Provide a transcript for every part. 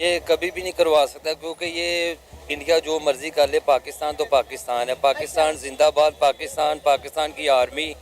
ये कभी भी नहीं करवा सकता, क्योंकि ये इंडिया जो मर्जी कर ले, पाकिस्तान तो पाकिस्तान है, पाकिस्तान जिंदाबाद, पाकिस्तान की आर्मी,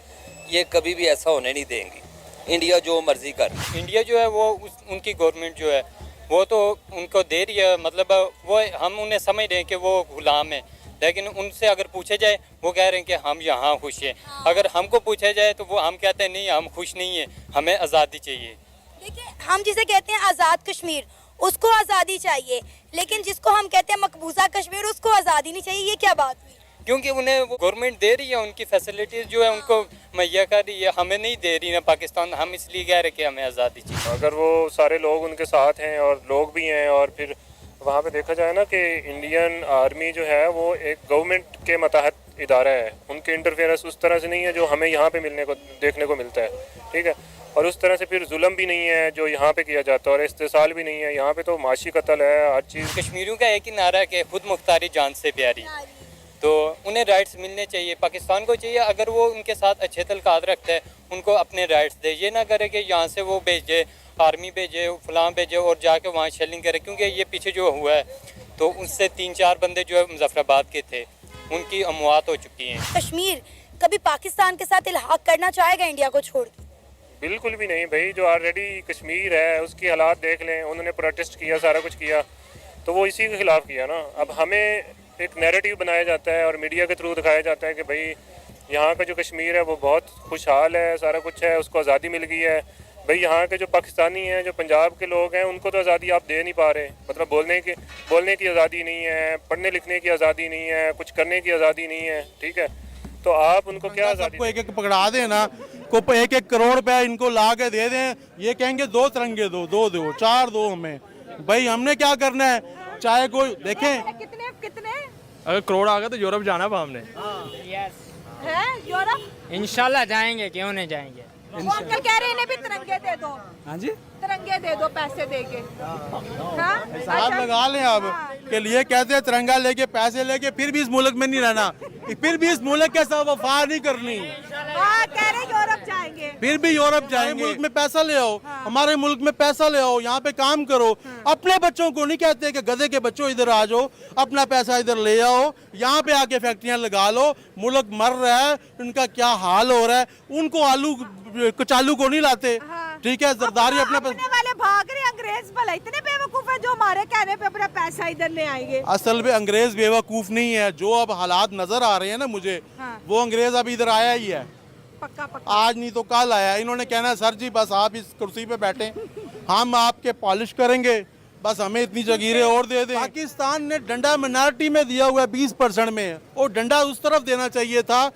ये कभी भी ऐसा होने नहीं देंगी। इंडिया जो मर्जी कर। इंडिया जो है वो उनकी गवर्नमेंट जो है वो तो उनको दे रही है, मतलब वो हम उन्हें समझ रहे हैं कि वो गुलाम है, लेकिन उनसे अगर पूछे जाए वो कह रहे हैं कि हम यहाँ खुश हैं। अगर हमको पूछा जाए तो वो हम कहते हैं नहीं, हम खुश नहीं हैं, हमें आज़ादी चाहिए। देखिए, हम जिसे कहते हैं आज़ाद कश्मीर, उसको आज़ादी चाहिए, लेकिन जिसको हम कहते हैं मकबूजा कश्मीर, उसको आज़ादी नहीं चाहिए। ये क्या बात हुई? क्योंकि उन्हें गवर्नमेंट दे रही है, उनकी फैसिलिटीज़ जो है उनको मुहैया कर रही है, हमें नहीं दे रही ना पाकिस्तान। हम इसलिए कह रहे कि हमें आज़ादी चाहिए। अगर वो सारे लोग उनके साथ हैं और लोग भी हैं, और फिर वहाँ पे देखा जाए ना कि इंडियन आर्मी जो है वो एक गवर्नमेंट के मतहत इदारा है, उनके इंटरफेरेंस उस तरह से नहीं है जो हमें यहाँ पे देखने को मिलता है, ठीक है। और उस तरह से फिर जुल्म भी नहीं है जो यहाँ पे किया जाता है, और इस्तेसाल भी नहीं है। यहाँ पे तो माशी कत्ल है, हर चीज़। कश्मीरियों का एक ही नारा है कि खुद मुख्तारी जान से प्यारी, तो उन्हें राइट्स मिलने चाहिए। पाकिस्तान को चाहिए अगर वो उनके साथ अच्छे तल्कात रखता है, उनको अपने राइट्स दे। ये ना करे कि यहाँ से वो भेजे, आर्मी भेजे, फलां भेजे और जाके वहाँ शेलिंग करे। क्योंकि ये पीछे जो हुआ है तो उससे 3-4 बंदे जो है मुजफ्फराबाद के थे, उनकी अमवात हो चुकी हैं। कश्मीर कभी पाकिस्तान के साथ इल्हाक करना चाहेगा इंडिया को छोड़ के? बिल्कुल भी नहीं भाई। जो ऑलरेडी कश्मीर है उसकी हालात देख लें, उन्होंने प्रोटेस्ट किया, सारा कुछ किया, तो वो इसी के खिलाफ किया ना। अब हमें एक नैरेटिव बनाया जाता है और मीडिया के थ्रू दिखाया जाता है कि भाई यहाँ का जो कश्मीर है वो बहुत खुशहाल है, सारा कुछ है, उसको आज़ादी मिल गई है। भाई यहाँ के जो पाकिस्तानी हैं, जो पंजाब के लोग हैं, उनको तो आज़ादी आप दे नहीं पा रहे। मतलब बोलने की आज़ादी नहीं है, पढ़ने लिखने की आज़ादी नहीं है, कुछ करने की आज़ादी नहीं है, ठीक है। तो आप उनको क्या आज़ादी? सबको एक पकड़ा दें ना, को 1-1 करोड़ रुपया इनको ला के दे दें, ये कहेंगे 2 तिरंगे दो 4 दो हमें। भाई हमने क्या करना है? चाहे कोई देखें कितने अगर करोड़ आ गए तो यूरोप जाना है हमने। है यूरोप? इंशाल्लाह जाएंगे, क्यों नहीं जाएंगे। वो अंकल कह रहे हैं इन्हें भी तिरंगे दे दो। हाँ जी, तिरंगे दे दो पैसे दे के। हाँ? हिसाब लगा लें आप के लिए कहते हैं तिरंगा लेके पैसे लेके फिर भी इस मुल्क में नहीं रहना, फिर भी इस मुल्क के साथ वफा नहीं करनी। हाँ, कह रहे यूरोप जाएंगे। फिर भी यूरोप जाएंगे। मुल्क में पैसा ले आओ, हमारे मुल्क में पैसा ले आओ, यहाँ पे काम करो। अपने बच्चों को नहीं कहते कि गधे के बच्चों इधर आ जाओ, अपना पैसा इधर ले आओ, यहाँ पे आके फैक्ट्रियाँ लगा लो। मुल्क मर रहा है, उनका क्या हाल हो रहा है, उनको आलू कचालू को नहीं लाते, ठीक है। जरदारी अपने वाले भाग रहे, अंग्रेज भला इतने बेवकूफ है जो हमारे कहने पे अपना पैसा इधर ले आएंगे। असल में अंग्रेज बेवकूफ नहीं है, जो अब हालात नजर आ रहे हैं ना मुझे, वो अंग्रेज अभी इधर आया ही है। पक्का आज नहीं तो कल आया। इन्होंने कहना सर जी बस आप इस कुर्सी पे बैठे, हम आपके पॉलिश करेंगे, बस हमें इतनी जगीरें और दे दें। पाकिस्तान ने डंडा माइनॉरिटी में दिया हुआ है 20% में, और डंडा उस तरफ देना चाहिए था,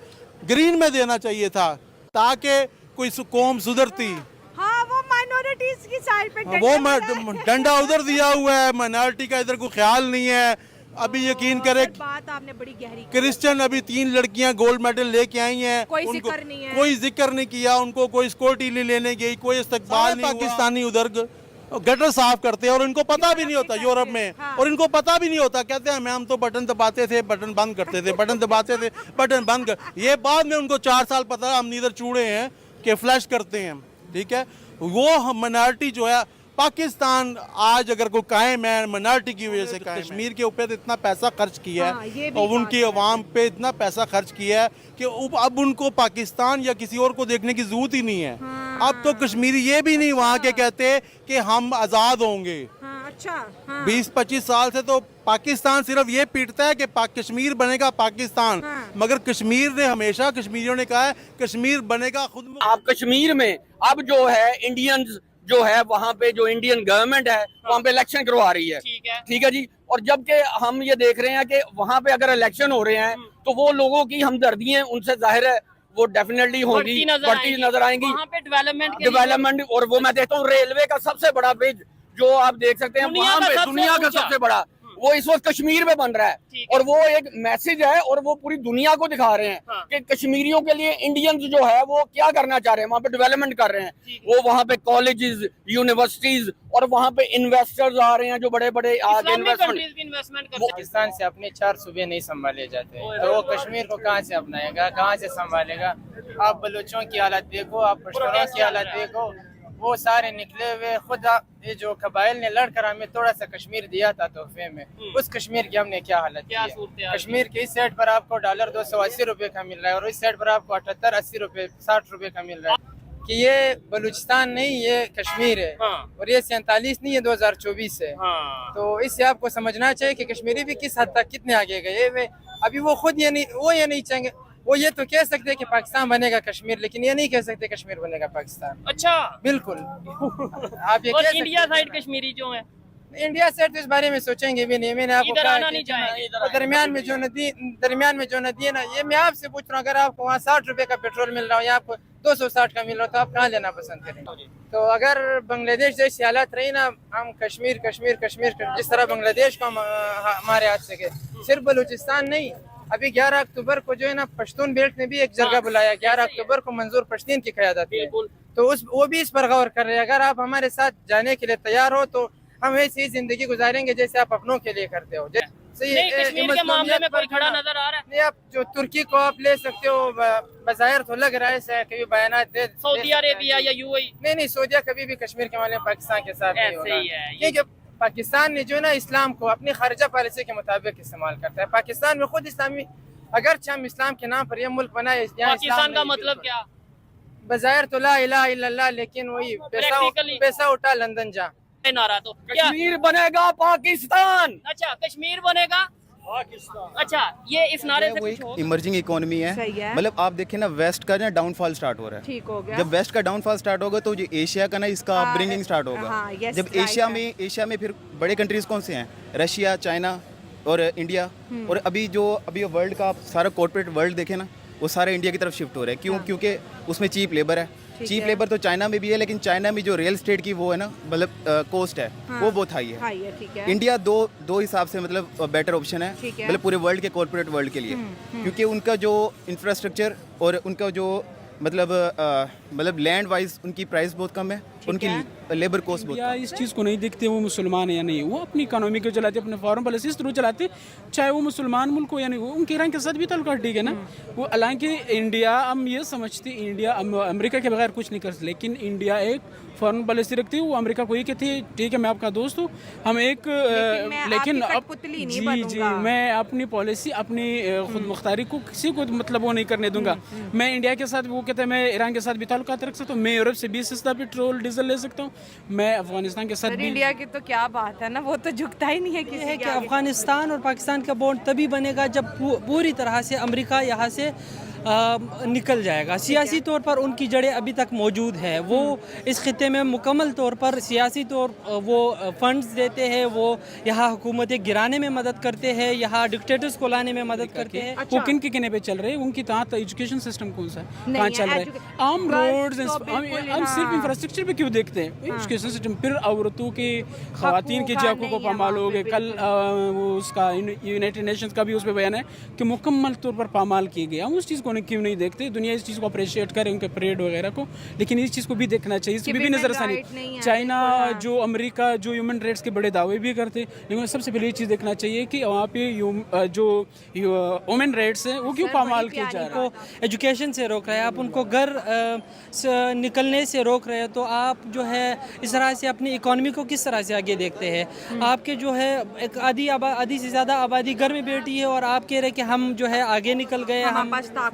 ग्रीन में देना चाहिए था, ताकि कोई कौम सुधरती। हाँ, वो माइनॉरिटीज की साइड पे वो डंडा उधर दिया हुआ है, माइनॉरिटी का इधर कोई ख्याल नहीं है। अभी यकीन करे, बात आपने बड़ी गहरी। क्रिश्चियन अभी 3 लड़कियां गोल्ड मेडल लेके आई हैं, कोई जिक्र नहीं है, कोई जिक्र नहीं किया, उनको कोई सिक्योरिटी नहीं लेने गई, कोई इस्तकबाल नहीं। पाकिस्तानी उधर गटर साफ करते हैं और इनको पता भी नहीं होता यूरोप में, और इनको पता भी नहीं होता। कहते हैं हम तो बटन दबाते थे, बटन बंद करते थे, बटन दबाते थे, बटन बंद कर। ये बाद में उनको 4 साल पता हम इधर चूड़े हैं कि फ्लैश करते हैं, ठीक है। वो माइनॉरिटी जो है पाकिस्तान आज अगर कोई कायम है माइनॉरिटी की वजह से, कश्मीर के ऊपर इतना पैसा खर्च किया है और उनकी अवाम पे इतना पैसा खर्च किया है कि अब उनको पाकिस्तान या किसी और को देखने की जरूरत ही नहीं है। अब तो कश्मीरी ये भी नहीं वहाँ के कहते कि हम आज़ाद होंगे। अच्छा, 20-25 साल से तो पाकिस्तान सिर्फ ये पीटता है कि कश्मीर बनेगा पाकिस्तान, मगर कश्मीर ने हमेशा, कश्मीरियों ने कहा है कश्मीर बनेगा खुद। आप कश्मीर में अब जो है इंडियंस जो है वहाँ पे जो इंडियन गवर्नमेंट है वहाँ पे इलेक्शन करवा रही है, ठीक है जी। और जबकि हम ये देख रहे हैं कि वहाँ पे अगर इलेक्शन हो रहे हैं तो वो लोगों की हमदर्दी है उनसे जाहिर है वो डेफिनेटली होगी, बढ़ती नजर आएंगी। वहाँ पे डेवलपमेंट और वो मैं देखता हूँ रेलवे का सबसे बड़ा ब्रिज जो आप देख सकते हैं वहाँ पे दुनिया का सबसे बड़ा, वो इस वक्त कश्मीर में बन रहा है। और वो एक मैसेज है और वो पूरी दुनिया को दिखा रहे हैं कि कश्मीरियों के लिए इंडियंस जो है वो क्या करना चाह रहे हैं, वहाँ पे डेवलपमेंट कर रहे हैं। वो वहाँ पे कॉलेजेस, यूनिवर्सिटीज और वहाँ पे इन्वेस्टर्स आ रहे हैं जो बड़े बड़े इन्वेस्टमेंट। पाकिस्तान से अपने 4 सूबे नहीं संभाले जाते, तो वो कश्मीर को कहाँ से अपनाएगा, कहाँ से संभालेगा। आप बलूचों की हालत देखो, आप पश्तूनों की हालत देखो, वो सारे निकले हुए। खुद ये जो कबाइल ने लड़कर हमें थोड़ा सा कश्मीर दिया था तोहफे में, उस कश्मीर की हमने क्या हालत की है। कश्मीर के इस साइड पर आपको $280 का मिल रहा है और इस साइड पर आपको 78-80 रुपए 60 रुपए का मिल रहा है। कि ये बलूचिस्तान नहीं, ये कश्मीर है। और ये 47 नहीं, ये 2024 है। तो इससे आपको समझना चाहिए कि कश्मीरी भी किस हद तक कितने आगे गए हुए। अभी वो खुद ये नहीं चाहेंगे। वो ये तो कह सकते हैं कि पाकिस्तान बनेगा कश्मीर, लेकिन ये नहीं कह सकते कश्मीर बनेगा पाकिस्तान। अच्छा, बिल्कुल। आप ये और कह इंडिया सकते साइड कश्मीरी जो है, हैं। इंडिया साइड तो इस बारे में सोचेंगे भी नहीं। मैंने आपको इधर कहा आना कि नहीं चाहेंगे। दरमियान में जो नदी है ना, ये मैं आपसे पूछ रहा हूँ, अगर आपको वहाँ 60 रुपए का पेट्रोल मिल रहा हो या आपको 260 का मिल रहा हो, तो आप कहाँ लेना पसंद करेंगे? तो अगर बांग्लादेश जैसी हालत रही ना, हम कश्मीर जिस तरह बांग्लादेश को हमारे हाथ से गए, सिर्फ बलूचिस्तान नहीं, अभी 11 अक्टूबर को जो है ना, पश्तून बेल्ट ने भी एक जगह बुलाया। 11 अक्टूबर को मंजूर पश्तीन की क़यादत है, तो वो भी इस पर गौर कर रहे हैं। अगर आप हमारे साथ जाने के लिए तैयार हो तो हम ऐसी ही जिंदगी गुजारेंगे जैसे आप अपनों के लिए करते हो। नहीं, कश्मीर के मामले में कोई खड़ा नजर आ रहा है? नहीं, आप जो तुर्की को आप ले सकते हो, बज़ाहिर तो लग रहा है कभी बयान दे सऊदी अरेबिया या यूएई? नहीं, सऊदिया कभी भी कश्मीर के मामले में पाकिस्तान के साथ नहीं होगा, क्योंकि पाकिस्तान ने जो है ना इस्लाम को अपनी खारजा पॉलिसी के मुताबिक इस्तेमाल करता है। पाकिस्तान में खुद इस्लामी, अगरचे हम इस्लाम के नाम पर यह मुल्क बनाए, पाकिस्तान का मतलब क्या? बज़ाहिर तो ला इलाहा इल्लल्लाह, लेकिन वही पैसा उठा लंदन जा नारा। तो क्या कश्मीर बनेगा पाकिस्तान? अच्छा, कश्मीर बनेगा पाकिस्तान। अच्छा, ये इस नारे से कुछ हो? इमर्जिंग इकोनॉमी है, मतलब आप देखें ना, वेस्ट का ना डाउनफॉल स्टार्ट हो रहा है। ठीक हो गया। जब वेस्ट का डाउनफॉल स्टार्ट होगा तो जो एशिया का ना इसका अपब्रिंगिंग स्टार्ट होगा। जब एशिया में फिर बड़े कंट्रीज कौन से हैं? रशिया, चाइना और इंडिया। और अभी वर्ल्ड का आप सारा कॉर्पोरेट वर्ल्ड देखें ना, वो सारे इंडिया की तरफ शिफ्ट हो रहे हैं। क्यों? क्योंकि उसमें चीप लेबर है। चीप लेबर तो चाइना में भी है, लेकिन चाइना में जो रियल एस्टेट की वो है ना, मतलब कोस्ट है, वो बहुत हाई है। ठीक है। इंडिया दो हिसाब से मतलब बेटर ऑप्शन है, मतलब पूरे वर्ल्ड के कॉर्पोरेट वर्ल्ड के लिए, क्योंकि उनका जो इंफ्रास्ट्रक्चर और उनका जो मतलब लैंड वाइज उनकी प्राइस बहुत कम है, उनकी लेबर कॉस्ट बहुत कम। इस चीज़ को नहीं देखते वो मुसलमान है या नहीं, वो अपनी इकोनॉमी को चलाते, अपने फॉरेन पॉलिसी थ्रू चलाते, चाहे वो मुसलमान मुल्क हो या नहीं हो। उनके ईरान के साथ भी ताल्लुकात ठीक है ना। वो हालांकि इंडिया, हम ये समझते इंडिया अमेरिका के बगैर कुछ नहीं कर सकते, लेकिन इंडिया एक फॉरेन पॉलिसी रखती है। वो अमेरिका को ये कहती है ठीक है मैं आपका दोस्त हूँ, हम एक लेकिन जी मैं अपनी पॉलिसी, अपनी खुद मुख्तारी को किसी को मतलब वो नहीं करने दूंगा। मैं इंडिया के साथ, वो कहते हैं मैं ईरान के साथ भी ताल्लुकात रख सकता हूँ, मैं यूरोप से 20% पेट्रोल डीजल ले सकता हूँ, मैं अफगानिस्तान के साथ भी। इंडिया की तो क्या बात है ना, वो तो झुकता ही नहीं है किसी है कि अफगानिस्तान और पाकिस्तान का बॉन्ड तभी बनेगा जब पूरी तरह से अमेरिका यहाँ से निकल जाएगा। सियासी तौर पर उनकी जड़ें अभी तक मौजूद है। वो इस खिते में मुकम्मल तौर पर सियासी तौर वो फंड्स देते हैं, वो यहाँ हुकूमतें गिराने में मदद करते हैं, यहाँ डिक्टेटर्स को लाने में मदद करते हैं। वो किन के किने पे चल रहे हैं? उनकी तहाँ एजुकेशन सिस्टम कौन सा कहाँ चल रहा है? आम रोड्स, हम सिर्फ इंफ्रास्ट्रक्चर पे क्यों देखते हैं? Education system. फिर औरतों के, खवातीन के हकों को पामाल हो गए। कल वो उसका यूनाइटेड नेशंस का भी उस पर बयान है कि मुकम्मल तौर पर पामाल किए गए। हम उस चीज़ को क्यों नहीं देखते? दुनिया इस चीज़ को अप्रिशिएट करे, उनके परेड वगैरह को, लेकिन इस चीज़ को भी देखना चाहिए। इसकी भी नज़रसानी। चाइना जो अमेरिका जो ह्यूमन राइट्स के बड़े दावे भी करते, लेकिन सबसे पहले ये चीज़ देखना चाहिए कि वहाँ पे जो ह्यूमन राइट्स हैं वो क्यों पामाल किए जा रहे हैं। एजुकेशन से रोक रहे हैं आप, उनको घर निकलने से रोक रहे हैं, तो आप जो है इस तरह से अपनी इकोनॉमी को किस तरह से आगे देखते हैं? आपके जो है एक आधी से ज़्यादा आबादी घर में बैठी है और आप कह रहे हैं कि हम जो है आगे निकल गए, हम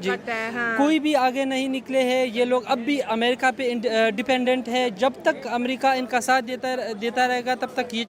कोई भी आगे नहीं निकले हैं। ये लोग अब भी अमेरिका पे डिपेंडेंट है। जब तक अमेरिका इनका साथ देता रहेगा तब तक ये